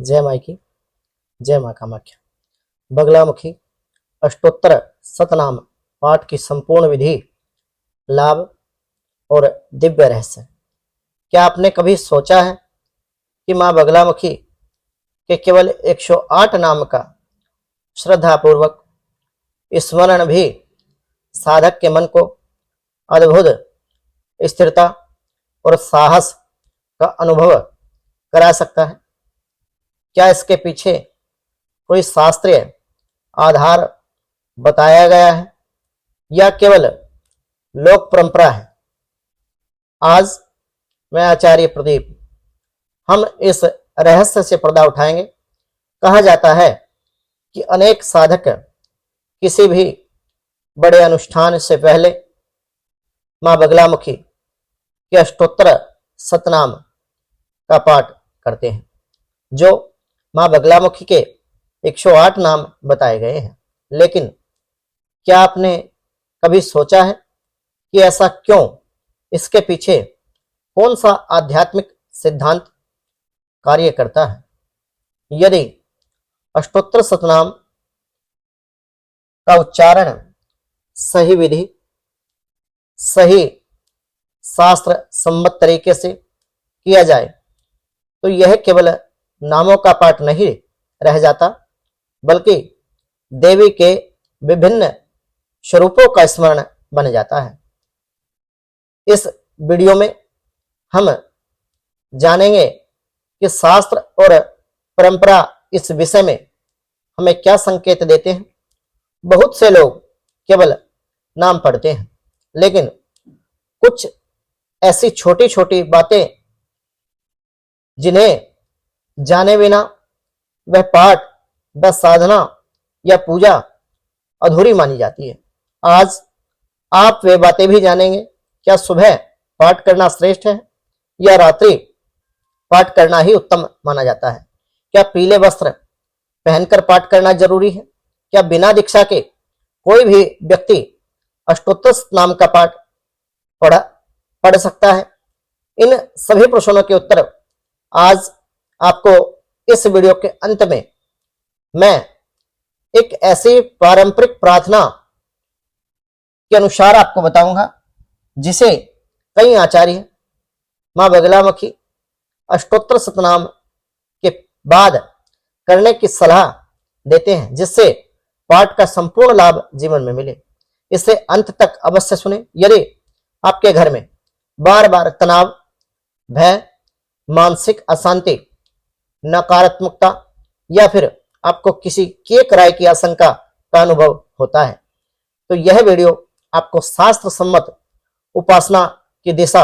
जय माई की, जय माँ कामाख्या। बगलामुखी अष्टोत्तर सतनाम पाठ की संपूर्ण विधि, लाभ और दिव्य रहस्य। क्या आपने कभी सोचा है कि माँ बगलामुखी के केवल 108 नाम का श्रद्धापूर्वक स्मरण भी साधक के मन को अद्भुत स्थिरता और साहस का अनुभव करा सकता है? क्या इसके पीछे कोई शास्त्रीय आधार बताया गया है या केवल लोक परंपरा है? आज मैं आचार्य प्रदीप हम इस रहस्य से पर्दा उठाएंगे। कहा जाता है कि अनेक साधक किसी भी बड़े अनुष्ठान से पहले माँ बगलामुखी के अष्टोत्तर सतनाम का पाठ करते हैं, जो माँ बगलामुखी के 108 नाम बताए गए हैं। लेकिन क्या आपने कभी सोचा है कि ऐसा क्यों? इसके पीछे कौन सा आध्यात्मिक सिद्धांत कार्य करता है? यदि अष्टोत्तर सतनाम का उच्चारण सही विधि, सही शास्त्र सम्मत तरीके से किया जाए तो यह केवल नामों का पाठ नहीं रह जाता, बल्कि देवी के विभिन्न स्वरूपों का स्मरण बन जाता है। इस वीडियो में हम जानेंगे कि शास्त्र और परंपरा इस विषय में हमें क्या संकेत देते हैं। बहुत से लोग केवल नाम पढ़ते हैं, लेकिन कुछ ऐसी छोटी छोटी बातें जिन्हें जाने बिना वह पाठ, वह साधना या पूजा अधूरी मानी जाती है। आज आप वे बातें भी जानेंगे। क्या सुबह पाठ करना श्रेष्ठ है या रात्रि पाठ करना ही उत्तम माना जाता है? क्या पीले वस्त्र पहनकर पाठ करना जरूरी है? क्या बिना दीक्षा के कोई भी व्यक्ति अष्टोत्तर नाम का पाठ पढ़ सकता है? इन सभी प्रश्नों के उत्तर आज आपको इस वीडियो के अंत में मैं एक ऐसी पारंपरिक प्रार्थना के अनुसार आपको बताऊंगा जिसे कई आचार्य मां बगलामुखी अष्टोत्तर सतनाम के बाद करने की सलाह देते हैं, जिससे पाठ का संपूर्ण लाभ जीवन में मिले। इसे अंत तक अवश्य सुने। यदि आपके घर में बार बार तनाव, भय, मानसिक अशांति, नकारात्मकता या फिर आपको किसी केक राय की आशंका का अनुभव होता है, तो यह वीडियो आपको शास्त्र सम्मत उपासना की दिशा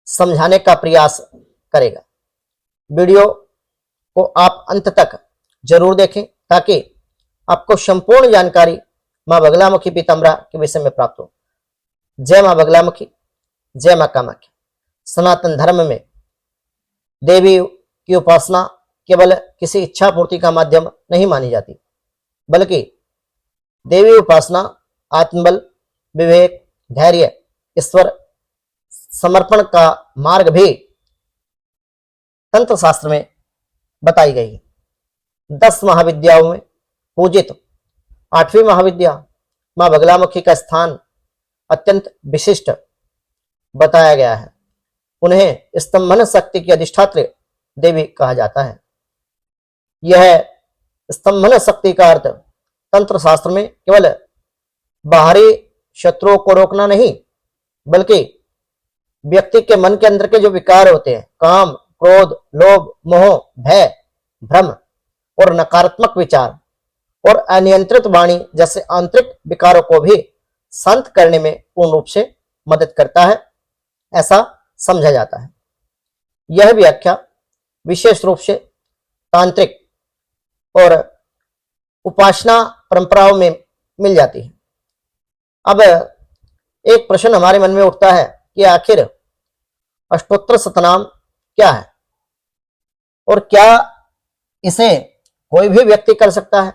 समझाने का प्रयास करेगा। वीडियो को आप अंत तक जरूर देखें ताकि आपको संपूर्ण जानकारी मां बगलामुखी पीताम्बरा के विषय में प्राप्त हो। जय मां बगलामुखी, जय मां कामाख्या। सनातन धर्म में देवी की उपासना केवल किसी इच्छा पूर्ति का माध्यम नहीं मानी जाती, बल्कि देवी उपासना आत्मबल, विवेक, धैर्य, ईश्वर समर्पण का मार्ग भी तंत्र शास्त्र में बताई गई है। 10 महाविद्याओं में पूजित 8वीं महाविद्या मां बगलामुखी का स्थान अत्यंत विशिष्ट बताया गया है। उन्हें स्तंभन शक्ति की अधिष्ठात्री देवी कहा जाता है। यह स्तंभन शक्ति का अर्थ तंत्र शास्त्र में केवल बाहरी शत्रुओं को रोकना नहीं, बल्कि व्यक्ति के मन के अंदर के जो विकार होते हैं, काम, क्रोध, लोभ, मोह, भय, भ्रम और नकारात्मक विचार और अनियंत्रित वाणी जैसे आंतरिक विकारों को भी शांत करने में पूर्ण रूप से मदद करता है, ऐसा समझा जाता है। यह व्याख्या विशेष रूप से तांत्रिक और उपासना परंपराओं में मिल जाती है। अब एक प्रश्न हमारे मन में उठता है कि आखिर अष्टोत्तर सतनाम क्या है और क्या इसे कोई भी व्यक्ति कर सकता है?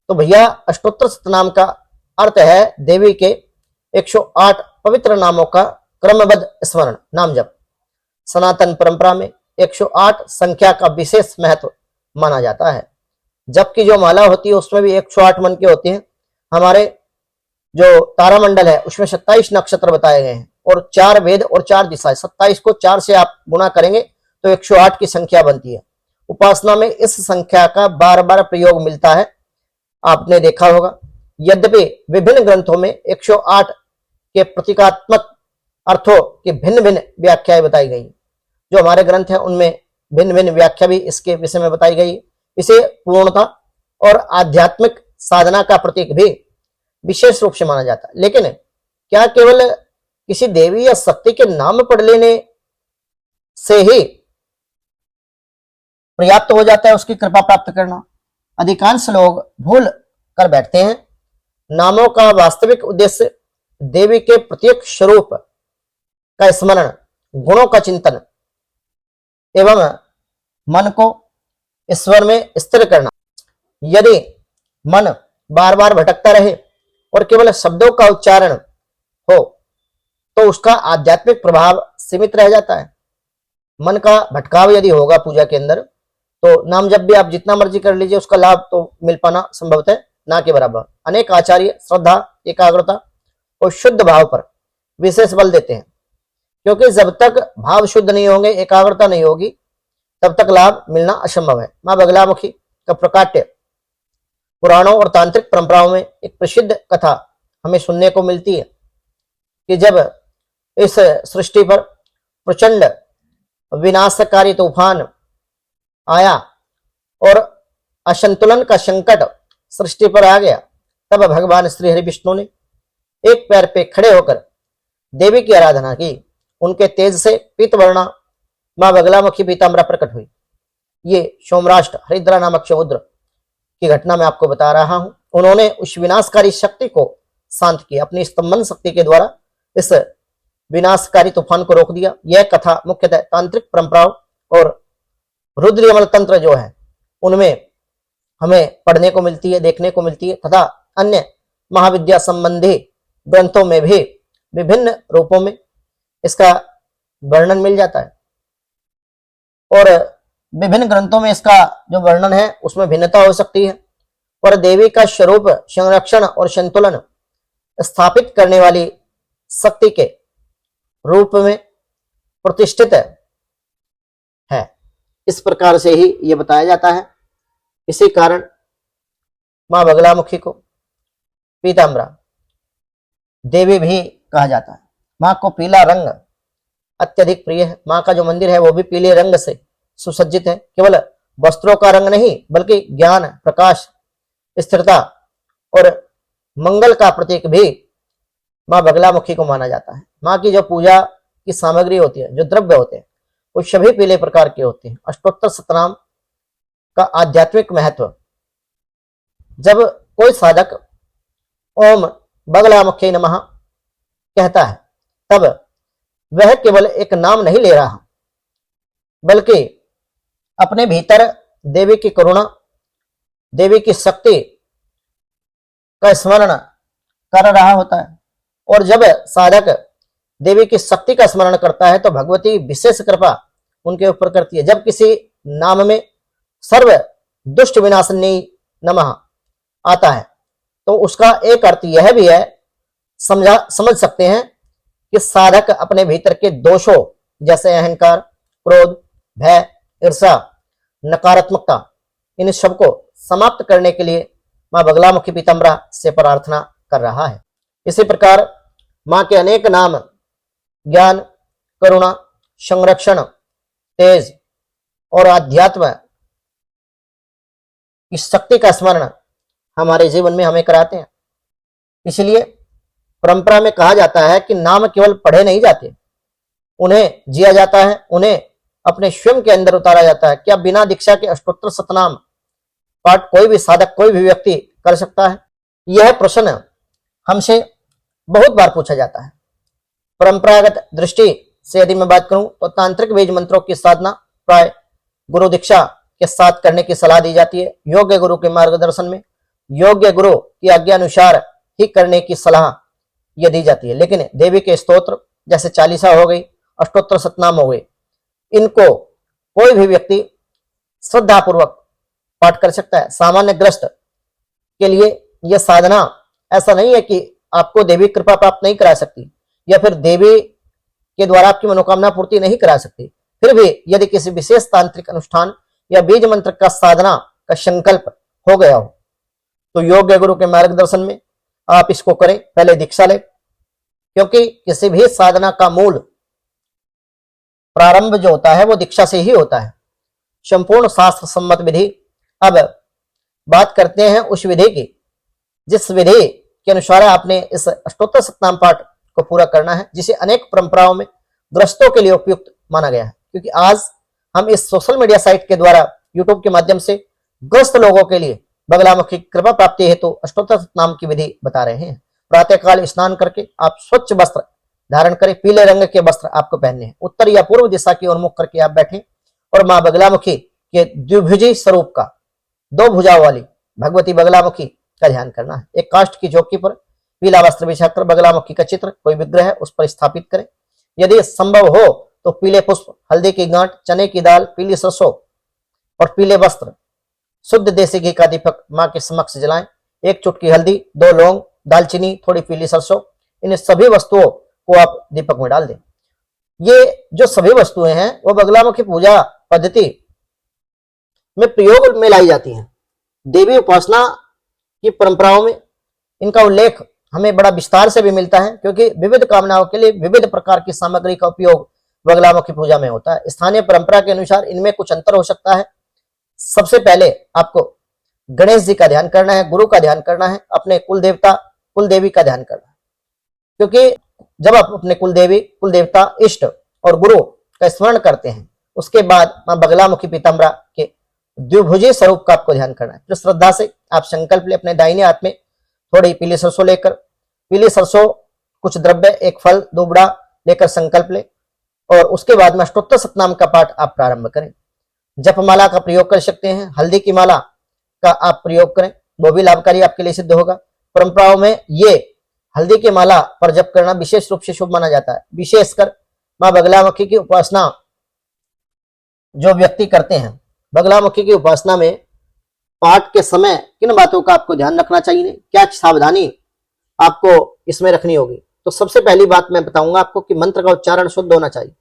तो भैया, अष्टोत्तर सतनाम का अर्थ है देवी के 108 पवित्र नामों का क्रमबद्ध स्मरण, नाम जप। सनातन परंपरा में 108 संख्या का विशेष महत्व माना जाता है। जबकि जो माला होती है उसमें भी 108 मन के होते हैं। हमारे जो तारामंडल है उसमें 27 नक्षत्र बताए गए हैं और 4 वेद और 4 दिशाएं। 27 को 4 से आप गुणा करेंगे तो 108 की संख्या बनती है। उपासना में इस संख्या का बार बार प्रयोग मिलता है, आपने देखा होगा। यद्यपि विभिन्न ग्रंथों में 108 के प्रतीकात्मक अर्थों की भिन्न भिन्न व्याख्याएं बताई गई। जो हमारे ग्रंथ हैं उनमें भिन्न भिन्न व्याख्या भी इसके विषय में बताई गई। इसे पूर्णता और आध्यात्मिक साधना का प्रतीक भी विशेष रूप से माना जाता है। लेकिन क्या केवल किसी देवी या शक्ति के नाम पढ़ लेने से ही पर्याप्त हो जाता है उसकी कृपा प्राप्त करना? अधिकांश लोग भूल कर बैठते हैं। नामों का वास्तविक उद्देश्य देवी के प्रत्येक स्वरूप का स्मरण, गुणों का चिंतन एवं मन को ईश्वर में स्थिर करना। यदि मन बार बार भटकता रहे और केवल शब्दों का उच्चारण हो तो उसका आध्यात्मिक प्रभाव सीमित रह जाता है। मन का भटकाव यदि होगा पूजा के अंदर तो नाम जब भी आप जितना मर्जी कर लीजिए उसका लाभ तो मिल पाना संभवतः ना के बराबर। अनेक आचार्य श्रद्धा, एकाग्रता और शुद्ध भाव पर विशेष बल देते हैं, क्योंकि जब तक भाव शुद्ध नहीं होंगे, एकाग्रता नहीं होगी, तब तक लाभ मिलना असंभव है। मां बगलामुखी का प्रकाट्य पुराणों और तांत्रिक परंपराओं में एक प्रसिद्ध कथा हमें सुनने को मिलती है कि जब इस सृष्टि पर प्रचंड विनाशकारी तूफान आया और असंतुलन का संकट सृष्टि पर आ गया, तब भगवान श्री हरि विष्णु ने एक पैर पे खड़े होकर देवी की आराधना की। उनके तेज से पीतवर्णा मां बगलामुखी पीताम्बरा प्रकट हुई। ये सोमराष्ट्र हरिद्रा नामक समुद्र की घटना मैं आपको बता रहा हूं। उन्होंने उस विनाशकारी शक्ति को शांत किया, अपनी स्तंभन शक्ति के द्वारा इस विनाशकारी तूफान को रोक दिया। यह कथा मुख्यतः तांत्रिक परंपराओं और रुद्र यमल तंत्र जो है उनमें हमें पढ़ने को मिलती है, देखने को मिलती है, तथा अन्य महाविद्या संबंधी ग्रंथों में भी विभिन्न रूपों में इसका वर्णन मिल जाता है। और विभिन्न ग्रंथों में इसका जो वर्णन है उसमें भिन्नता हो सकती है, पर देवी का स्वरूप संरक्षण और संतुलन स्थापित करने वाली शक्ति के रूप में प्रतिष्ठित है। इस प्रकार से ही यह बताया जाता है। इसी कारण मां बगलामुखी को पीताम्बरा देवी भी कहा जाता है। मां को पीला रंग अत्यधिक प्रिय है। मां का जो मंदिर है वो भी पीले रंग से सुसज्जित है। केवल वस्त्रों का रंग नहीं बल्कि ज्ञान, प्रकाश, स्थिरता और मंगल का प्रतीक भी मां बगलामुखी को माना जाता है। मां की जो पूजा की सामग्री होती है, जो द्रव्य होते हैं, वो सभी पीले प्रकार के होते हैं। अष्टोत्तर शतनाम का आध्यात्मिक महत्व। जब कोई साधक ओम बगलामुखी नमः कहता है तब वह केवल एक नाम नहीं ले रहा, बल्कि अपने भीतर देवी की करुणा, देवी की शक्ति का स्मरण कर रहा होता है। और जब साधक देवी की शक्ति का स्मरण करता है तो भगवती विशेष कृपा उनके ऊपर करती है। जब किसी नाम में सर्व दुष्ट विनाशिनी नमः आता है तो उसका एक अर्थ यह भी है, समझ सकते हैं कि साधक अपने भीतर के दोषों जैसे अहंकार, क्रोध, भय, ईर्षा, नकारात्मकता, इन सब को समाप्त करने के लिए मां बगलामुखी पीताम्बरा से प्रार्थना कर रहा है। इसी प्रकार मां के अनेक नाम ज्ञान, करुणा, संरक्षण, तेज और आध्यात्म इस शक्ति का स्मरण हमारे जीवन में हमें कराते हैं। इसलिए परंपरा में कहा जाता है कि नाम केवल पढ़े नहीं जाते, उन्हें जिया जाता है, उन्हें अपने स्वयं के अंदर उतारा जाता है। क्या बिना दीक्षा के अष्टोत्तर शतनाम पाठ कोई भी साधक, कोई भी व्यक्ति कर सकता है? यह प्रश्न हमसे बहुत बार पूछा जाता है। परंपरागत दृष्टि से यदि मैं बात करूं तो तांत्रिक वेद मंत्रों की साधना प्राय गुरु दीक्षा के साथ करने की सलाह दी जाती है। योग्य गुरु के मार्गदर्शन में योग्य गुरु की आज्ञा अनुसार ही करने की सलाह यह दी जाती है। लेकिन देवी के स्तोत्र जैसे चालीसा हो गई, अष्टोत्तर शतनाम हो गए, इनको कोई भी व्यक्ति श्रद्धापूर्वक पाठ कर सकता है। सामान्य ग्रस्त के लिए यह साधना ऐसा नहीं है कि आपको देवी कृपा प्राप्त नहीं करा सकती या फिर देवी के द्वारा आपकी मनोकामना पूर्ति नहीं करा सकती। फिर भी यदि किसी विशेष तांत्रिक अनुष्ठान या बीज मंत्र का साधना का संकल्प हो गया हो तो योग्य गुरु के मार्गदर्शन में आप इसको करें। पहले दीक्षा लें, क्योंकि किसी भी साधना का मूल प्रारंभ जो होता है वो दीक्षा से ही होता है। संपूर्ण शास्त्र सम्मत विधि। अब बात करते हैं उस विधि की जिस विधि के अनुसार आपने इस अष्टोत्तर सतनाम पाठ को पूरा करना है, जिसे अनेक परंपराओं में ग्रस्तों के लिए उपयुक्त माना गया है। क्योंकि आज हम इस सोशल मीडिया साइट के द्वारा यूट्यूब के माध्यम से ग्रस्त लोगों के लिए बगलामुखी कृपा प्राप्ति हेतु अष्टोत्तर सतनाम की विधि बता रहे हैं। प्रातःकाल स्नान करके आप स्वच्छ वस्त्र धारण करें, पीले रंग के वस्त्र आपको पहनने हैं। उत्तर या पूर्व दिशा की ओर मुख करके आप बैठें और मां बगलामुखी के द्विभुजी स्वरूप का, दो भुजाओं वाली भगवती बगलामुखी का ध्यान करना है। एक काष्ठ की चौकी पर पीला वस्त्र बिछाकर बगलामुखी का चित्र, कोई विग्रह है, उस पर स्थापित करें। यदि संभव हो तो पीले पुष्प, हल्दी की गांठ, चने की दाल, पीली सरसों और पीले वस्त्र, शुद्ध देसी घी का दीपक मां के समक्ष जलाएं। एक चुटकी हल्दी, 2 लौंग, दालचीनी, थोड़ी पीली सरसों, इन सभी वस्तुओं को आप दीपक में डाल दें। ये जो सभी वस्तुएं हैं वो बगलामुखी पूजा पद्धति में प्रयोग में लाई जाती हैं। देवी उपासना की परंपराओं में इनका उल्लेख हमें बड़ा विस्तार से भी मिलता है, क्योंकि विविध कामनाओं के लिए विविध प्रकार की सामग्री का उपयोग बगलामुखी पूजा में होता है। स्थानीय परंपरा के अनुसार इनमें कुछ अंतर हो सकता है। सबसे पहले आपको गणेश जी का ध्यान करना है, गुरु का ध्यान करना है, अपने कुल देवता कुल देवी का ध्यान करना है। क्योंकि जब आप अपने कुल देवी कुल देवता इष्ट और गुरु का स्मरण करते हैं, उसके बाद मां बगलामुखी पीताम्बरा के द्विभुजी स्वरूप का आपको ध्यान करना है। फिर श्रद्धा से आप संकल्प ले, अपने दाहिने हाथ में थोड़ी पीली सरसों लेकर, पीली सरसों, कुछ द्रव्य, एक फल, दुबड़ा लेकर संकल्प ले और उसके बाद में अष्टोत्तर सतनाम का पाठ आप प्रारंभ करें। जपमाला का प्रयोग कर सकते हैं, हल्दी की माला का आप प्रयोग करें, वो भी लाभकारी आपके लिए सिद्ध होगा। परंपराओं में ये हल्दी की माला पर जप करना विशेष रूप से शुभ माना जाता है। विशेषकर मां बगलामुखी की उपासना जो व्यक्ति करते हैं, बगलामुखी की उपासना में पाठ के समय किन बातों का आपको ध्यान रखना चाहिए, क्या सावधानी आपको इसमें रखनी होगी। तो सबसे पहली बात मैं बताऊंगा आपको कि मंत्र का उच्चारण शुद्ध होना चाहिए,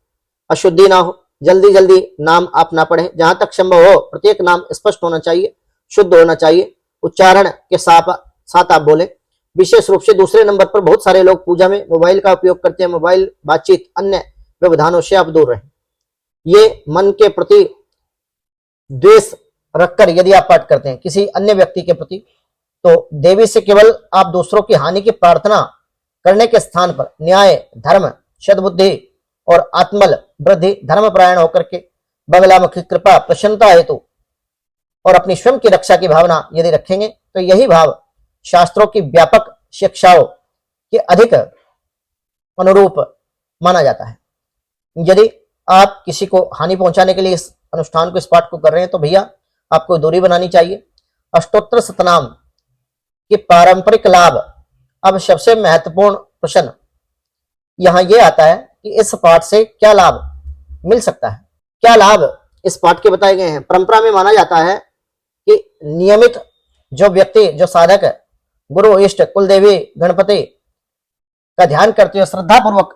अशुद्धि ना हो, जल्दी जल्दी नाम आप ना पढ़ें। जहां तक संभव हो प्रत्येक नाम स्पष्ट होना चाहिए, शुद्ध होना चाहिए, उच्चारण के साथ आप बोले। विशेष रूप से दूसरे नंबर पर बहुत सारे लोग पूजा में मोबाइल का उपयोग करते हैं। मोबाइल, बातचीत, अन्य व्यवधानों से आप दूर रहें। ये मन के प्रति द्वेष रखकर यदि आप पाठ करते हैं किसी अन्य व्यक्ति के प्रति, तो देवी से केवल आप दूसरों की हानि की प्रार्थना करने के स्थान पर न्याय, धर्म, सद्बुद्धि और आत्मल वृद्धि, धर्मपरायण होकर के बगलामुखी कृपा प्रसन्नता हेतु और अपनी स्वयं की रक्षा की भावना यदि रखेंगे तो यही भाव शास्त्रों की व्यापक शिक्षाओं के अधिक अनुरूप माना जाता है। यदि आप किसी को हानि पहुंचाने के लिए इस अनुष्ठान को, इस पाठ को कर रहे हैं, तो भैया आपको दूरी बनानी चाहिए। अष्टोत्तर सतनाम के पारंपरिक लाभ। अब सबसे महत्वपूर्ण प्रश्न यहां यह आता है कि इस पाठ से क्या लाभ मिल सकता है, क्या लाभ इस पाठ के बताए गए हैं। परंपरा में माना जाता है कि नियमित जो व्यक्ति, जो साधक गुरु, इष्ट, कुल देवी, गणपति का ध्यान करते हुए श्रद्धा पूर्वक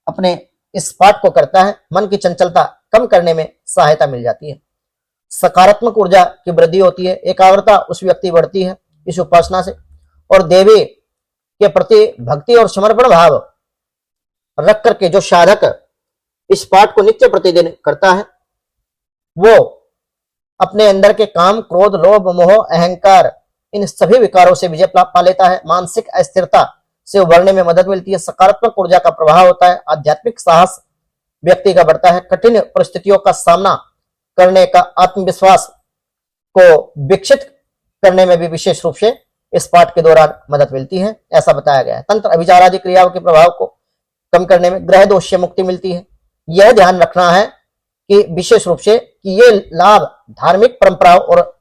अपने इस पाठ को करता है, मन की चंचलता कम करने में सहायता मिल जाती है, सकारात्मक ऊर्जा की वृद्धि होती है, एकाग्रता उस व्यक्ति बढ़ती है इस उपासना से, और देवी के प्रति भक्ति और समर्पण भाव रख करके जो साधक इस पाठ को नित्य प्रतिदिन करता है वो अपने अंदर के काम, क्रोध, लोभ, मोह, अहंकार, इन सभी विकारों से विजय पा लेता है। मानसिक अस्थिरता से उभरने में मदद मिलती है, सकारात्मक ऊर्जा का प्रभाव होता है, आध्यात्मिक साहस व्यक्ति का बढ़ता है, कठिन परिस्थितियों का सामना करने का आत्मविश्वास को विकसित करने में भी विशेष रूप से इस पाठ के दौरान मदद मिलती है, ऐसा बताया गया है। तंत्र अभिचार आदि क्रियाओं के प्रभाव को कम करने में, ग्रह दोष से मुक्ति मिलती है। यह ध्यान रखना है कि विशेष रूप से कि ये लाभ धार्मिक परंपराओं और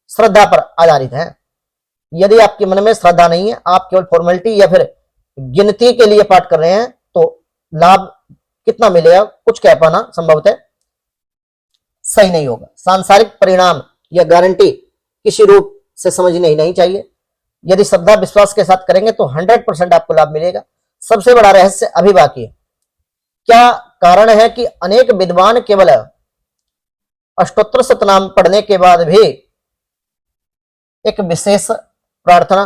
श्रद्धा पर आधारित है। यदि आपके मन में श्रद्धा नहीं है, आप केवल फॉर्मेलिटी या फिर गिनती के लिए पाठ कर रहे हैं, तो लाभ कितना मिलेगा कुछ कह पाना संभवतः सही नहीं होगा। सांसारिक परिणाम या गारंटी किसी रूप से समझनी ही नहीं चाहिए। यदि श्रद्धा विश्वास के साथ करेंगे तो 100% आपको लाभ मिलेगा। सबसे बड़ा रहस्य अभी बाकी है। क्या कारण है कि अनेक विद्वान केवल अष्टोत्तर शतनाम पढ़ने के बाद भी एक विशेष प्रार्थना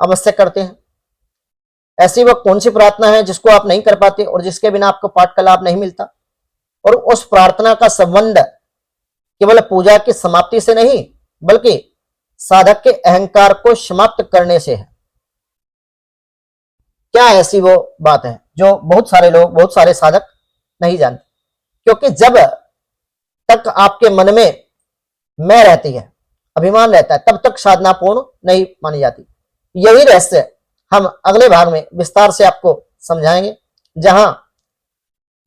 अवश्य करते हैं? ऐसी वह कौन सी प्रार्थना है जिसको आप नहीं कर पाते और जिसके बिना आपको पाठ का लाभ नहीं मिलता? और उस प्रार्थना का संबंध केवल पूजा की समाप्ति से नहीं बल्कि साधक के अहंकार को समाप्त करने से है। क्या ऐसी वो बात है जो बहुत सारे लोग, बहुत सारे साधक नहीं जानते? क्योंकि जब तक आपके मन में मैं रहती है, अभिमान रहता है, तब तक साधना पूर्ण नहीं मानी जाती। यही रहस्य हम अगले भाग में विस्तार से आपको समझाएंगे, जहां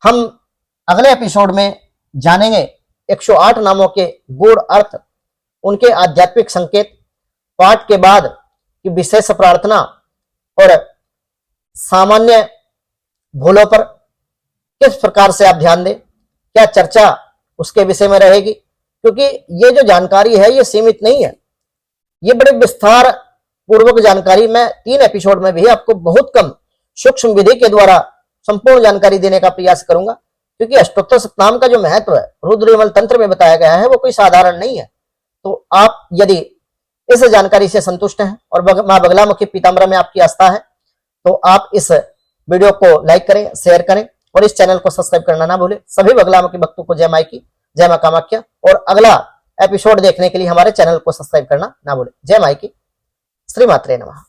हम अगले एपिसोड में जानेंगे 108 नामों के गूढ़ अर्थ, उनके आध्यात्मिक संकेत, पाठ के बाद की विशेष प्रार्थना और सामान्य भूलों पर किस प्रकार से आप ध्यान दें, क्या चर्चा उसके विषय में रहेगी। क्योंकि ये जो जानकारी है ये सीमित नहीं है, ये बड़े विस्तार पूर्वक जानकारी मैं 3 एपिसोड में भी आपको बहुत कम सूक्ष्म विधि के द्वारा संपूर्ण जानकारी देने का प्रयास करूंगा। क्योंकि अष्टोत्तर शतनाम का जो महत्व है रुद्रविमल तंत्र में बताया गया है वो कोई साधारण नहीं है। तो आप यदि इस जानकारी से संतुष्ट हैं और मां बगलामुखी पीताम्बरा में आपकी आस्था है तो आप इस वीडियो को लाइक करें, शेयर करें और इस चैनल को सब्सक्राइब करना ना भूलें। सभी बगलामुखी भक्तों को जय माई की, जय मां कामाख्या। और अगला एपिसोड देखने के लिए हमारे चैनल को सब्सक्राइब करना ना भूलें। जय माई की, श्री मात्रे नमः।